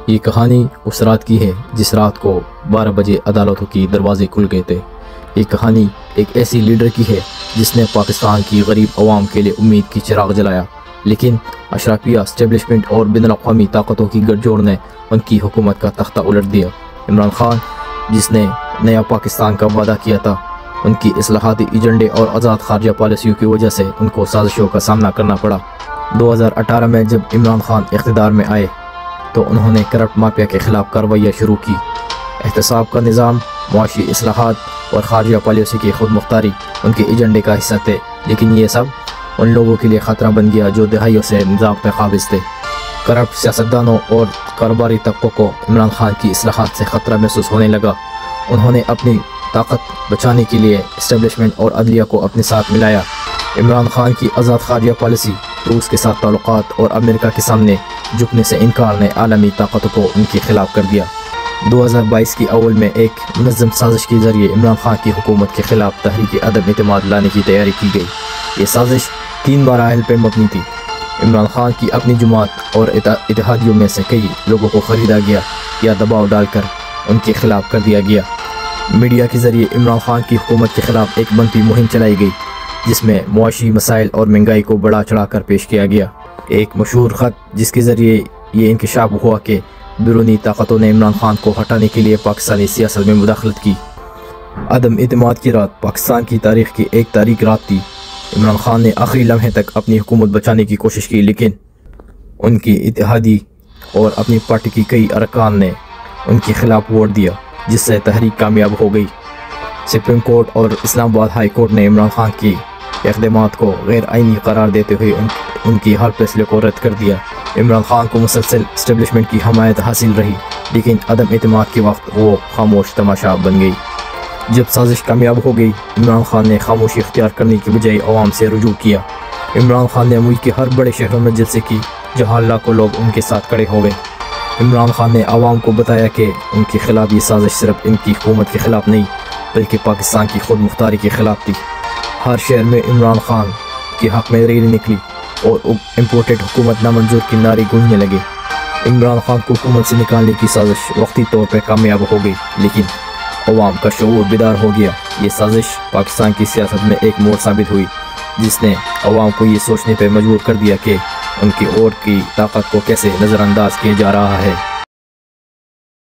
یہ کہانی اس رات کی ہے جس رات کو 12 بجے عدالتوں کی دروازے کھل گئے تھے۔ یہ کہانی ایک ایسی لیڈر کی ہے جس نے پاکستان کی غریب عوام کے لیے امید کی چراغ جلایا، لیکن اشرافیہ اسٹیبلشمنٹ اور بین الاقوامی طاقتوں کی گٹھ جوڑ نے ان کی حکومت کا تختہ الٹ دیا۔ عمران خان جس نے نیا پاکستان کا وعدہ کیا تھا، ان کی اصلاحاتی ایجنڈے اور آزاد خارجہ پالیسیوں کی وجہ سے ان کو سازشوں کا سامنا کرنا پڑا۔ 2018 میں جب عمران خان اقتدار میں آئے تو انہوں نے کرپٹ مافیا کے خلاف کارروائیاں شروع کی۔ احتساب کا نظام، معاشی اصلاحات اور خارجہ پالیسی کی خود مختاری ان کے ایجنڈے کا حصہ تھے، لیکن یہ سب ان لوگوں کے لیے خطرہ بن گیا جو دہائیوں سے نظام پہ قابض تھے۔ کرپٹ سیاستدانوں اور کاروباری طبقوں کو عمران خان کی اصلاحات سے خطرہ محسوس ہونے لگا۔ انہوں نے اپنی طاقت بچانے کے لیے اسٹیبلشمنٹ اور عدلیہ کو اپنے ساتھ ملایا۔ عمران خان کی آزاد خارجہ پالیسی، روس کے ساتھ تعلقات اور امریکہ کے سامنے جھکنے سے انکار نے عالمی طاقتوں کو ان کے خلاف کر دیا۔ 2022 کی اول میں ایک منظم سازش کے ذریعے عمران خان کی حکومت کے خلاف تحریک عدم اعتماد لانے کی تیاری کی گئی۔ یہ سازش 3 مراحل پر مبنی تھی۔ عمران خان کی اپنی جماعت اور اتحادیوں میں سے کئی لوگوں کو خریدا گیا یا دباؤ ڈال کر ان کے خلاف کر دیا گیا۔ میڈیا کے ذریعے عمران خان کی حکومت کے خلاف ایک بنتی مہم چلائی گئی جس میں معاشی مسائل اور مہنگائی کو بڑھا چڑھا کر پیش کیا گیا۔ ایک مشہور خط جس کے ذریعے یہ انکشاف ہوا کہ بیرونی طاقتوں نے عمران خان کو ہٹانے کے لیے پاکستانی سیاست میں مداخلت کی۔ عدم اعتماد کی رات پاکستان کی تاریخ کی ایک تاریک رات تھی۔ عمران خان نے آخری لمحے تک اپنی حکومت بچانے کی کوشش کی، لیکن ان کی اتحادی اور اپنی پارٹی کی کئی ارکان نے ان کے خلاف ووٹ دیا، جس سے تحریک کامیاب ہو گئی۔ سپریم کورٹ اور اسلام آباد ہائی کورٹ نے عمران خان کی اقدامات کو غیر آئینی قرار دیتے ہوئے ان کی ہر فیصلے کو رد کر دیا۔ عمران خان کو مسلسل اسٹیبلشمنٹ کی حمایت حاصل رہی، لیکن عدم اعتماد کے وقت وہ خاموش تماشا بن گئی۔ جب سازش کامیاب ہو گئی، عمران خان نے خاموشی اختیار کرنے کی بجائے عوام سے رجوع کیا۔ عمران خان نے ملک کے ہر بڑے شہروں میں جلسے کی جہاں لاکھوں لوگ ان کے ساتھ کھڑے ہو گئے۔ عمران خان نے عوام کو بتایا کہ ان کے خلاف یہ سازش صرف ان کی حکومت کے خلاف نہیں بلکہ پاکستان کی خود مختاری کے خلاف تھی۔ ہر شہر میں عمران خان کے حق میں ریلی نکلی اور امپورٹڈ حکومت نامنظور کی نعرے گونجنے لگے۔ عمران خان کو حکومت سے نکالنے کی سازش وقتی طور پر کامیاب ہو گئی، لیکن عوام کا شعور بیدار ہو گیا۔ یہ سازش پاکستان کی سیاست میں ایک موڑ ثابت ہوئی جس نے عوام کو یہ سوچنے پر مجبور کر دیا کہ ان کی ووٹ کی طاقت کو کیسے نظر انداز کیا جا رہا ہے۔